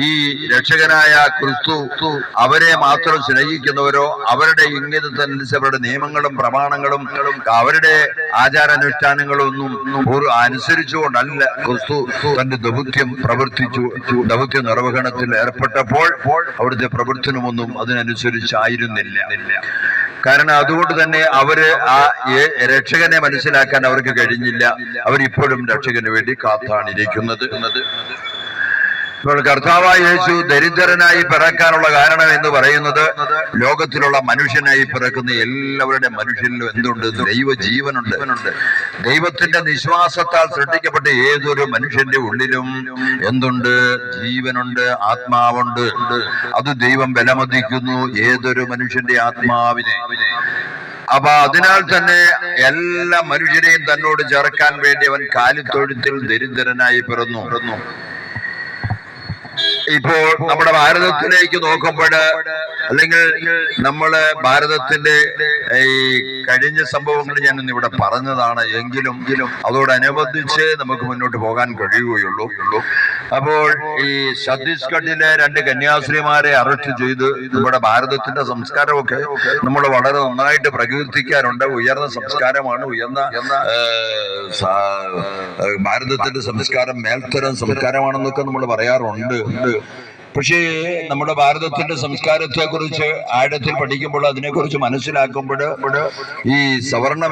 ഈ രക്ഷകനായ ക്രിസ്തു അവരെ മാത്രം സ്നേഹിക്കുന്നവരോ അവരുടെ ഇംഗിതത്തിനനുസരിച്ച് അവരുടെ നിയമങ്ങളും പ്രമാണങ്ങളും അവരുടെ ആചാരാനുഷ്ഠാനങ്ങളും ഒന്നും അനുസരിച്ചുകൊണ്ടല്ല ക്രിസ്തു തന്റെ ദൗത്യ നിർവഹണത്തിൽ ഏർപ്പെട്ടപ്പോൾ അവിടുത്തെ പ്രവർത്തനമൊന്നും അതിനനുസരിച്ചായിരുന്നില്ല. കാരണം അതുകൊണ്ട് തന്നെ അവര് ആ രക്ഷകനെ മനസ്സിലാക്കാൻ അവർക്ക് കഴിഞ്ഞില്ല. അവരിപ്പോഴും രക്ഷകന് വേണ്ടി കാത്താണിരിക്കുന്നത്. ഇപ്പോൾ കർത്താവായ യേശു ദരിദ്രനായി പിറക്കാനുള്ള കാരണം എന്ന് പറയുന്നത് ലോകത്തിലുള്ള മനുഷ്യനായി പിറക്കുന്ന എല്ലാവരുടെ മനുഷ്യരിലും എന്തുണ്ട്? ദൈവജീവനുണ്ട്. ദൈവത്തിന്റെ നിശ്വാസത്താൽ സൃഷ്ടിക്കപ്പെട്ട ഏതൊരു മനുഷ്യന്റെ ഉള്ളിലും എന്തുണ്ട്? ജീവനുണ്ട്, ആത്മാവുണ്ട്. അത് ദൈവം വിലമതിക്കുന്നു, ഏതൊരു മനുഷ്യന്റെ ആത്മാവിനെ. അപ്പൊ അതിനാൽ തന്നെ എല്ലാ മനുഷ്യരെയും തന്നോട് ചേർക്കാൻ വേണ്ടി അവൻ കാലിത്തൊഴുത്തിൽ ദരിദ്രനായി പിറന്നു. ഇപ്പോൾ നമ്മുടെ ഭാരതത്തിലേക്ക് നോക്കുമ്പോൾ അല്ലെങ്കിൽ നമ്മള് ഭാരതത്തിന്റെ ഈ കഴിഞ്ഞ സംഭവങ്ങൾ ഞാനൊന്ന് ഇവിടെ പറഞ്ഞതാണ്, എങ്കിലും അതോടനുബന്ധിച്ച് നമുക്ക് മുന്നോട്ട് പോകാൻ കഴിയുകയുള്ളൂ. അപ്പോൾ ഈ ഛത്തീസ്ഗഡിലെ 2 കന്യാസ്ത്രീമാരെ അറസ്റ്റ് ചെയ്ത് നമ്മുടെ ഭാരതത്തിന്റെ സംസ്കാരമൊക്കെ നമ്മൾ വളരെ നന്നായിട്ട് പ്രകീർത്തിക്കാറുണ്ട്. ഉയർന്ന സംസ്കാരമാണ്, ഉയർന്ന ഭാരതത്തിന്റെ സംസ്കാരം മേൽത്തരം സംസ്കാരമാണെന്നൊക്കെ നമ്മൾ പറയാറുണ്ട്. പക്ഷേ നമ്മുടെ ഭാരതത്തിന്റെ സംസ്കാരത്തെ കുറിച്ച് ആഴത്തിൽ പഠിക്കുമ്പോൾ, അതിനെക്കുറിച്ച് മനസ്സിലാക്കുമ്പോൾ ഈ സവർണ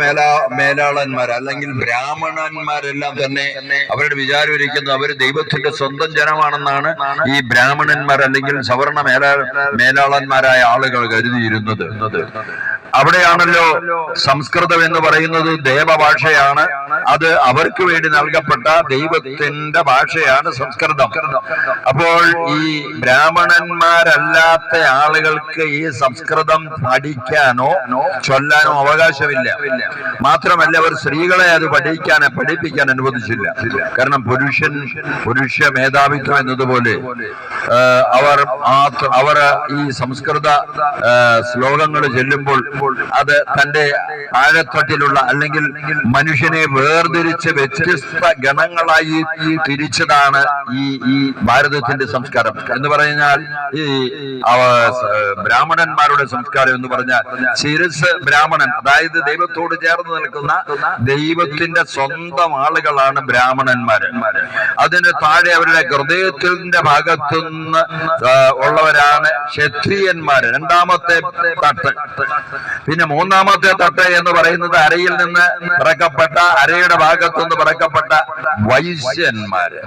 മേലാളന്മാർ അല്ലെങ്കിൽ ബ്രാഹ്മണന്മാരെല്ലാം തന്നെ അവരുടെ വിചാരം ഇരിക്കുന്നത് അവർ ദൈവത്തിന്റെ സ്വന്തം ജനമാണെന്നാണ് ഈ ബ്രാഹ്മണന്മാർ അല്ലെങ്കിൽ സവർണ മേലാളന്മാരായ ആളുകൾ കരുതിയിരുന്നത്. അവിടെയാണല്ലോ സംസ്കൃതം എന്ന് പറയുന്നത് ദേവഭാഷയാണ്. അത് അവർക്ക് വേണ്ടി നൽകപ്പെട്ട ദൈവത്തിന്റെ ഭാഷയാണ് സംസ്കൃതം. അപ്പോൾ ഈ ബ്രാഹ്മണന്മാരല്ലാത്ത ആളുകൾക്ക് ഈ സംസ്കൃതം പഠിക്കാനോ ചൊല്ലാനോ അവകാശമില്ല. മാത്രമല്ല അവർ സ്ത്രീകളെ അത് പഠിപ്പിക്കാൻ അനുവദിച്ചില്ല. കാരണം പുരുഷ മേധാവിത്വം എന്നതുപോലെ അവർ ഈ സംസ്കൃത ശ്ലോകങ്ങൾ ചെല്ലുമ്പോൾ അത് തന്റെ ആഴത്തട്ടിലുള്ള അല്ലെങ്കിൽ മനുഷ്യനെ വേർതിരിച്ച് വ്യത്യസ്ത ഗണങ്ങളായി തിരിച്ചതാണ് ഈ ഭാരതത്തിന്റെ സംസ്കാരം എന്ന് പറഞ്ഞാൽ. ഈ ബ്രാഹ്മണന്മാരുടെ സംസ്കാരം എന്ന് പറഞ്ഞാൽ ശിരസ് ബ്രാഹ്മണൻ, അതായത് ദൈവത്തോട് ചേർന്ന് നിൽക്കുന്ന ദൈവത്തിന്റെ സ്വന്തം ആളുകളാണ് ബ്രാഹ്മണന്മാര്. അതിന് താഴെ അവരുടെ ഹൃദയത്തിന്റെ ഭാഗത്തുനിന്ന് ഉള്ളവരാണ് ക്ഷത്രിയന്മാര്, 2ാമത്തെ തട്ട്. പിന്നെ 3ാമത്തെ തട്ട് എന്ന് പറയുന്നത് അരയിൽ നിന്ന് പിറക്കപ്പെട്ട, അരയുടെ ഭാഗത്തുനിന്ന് പിറക്കപ്പെട്ട വൈശ്യന്മാര്.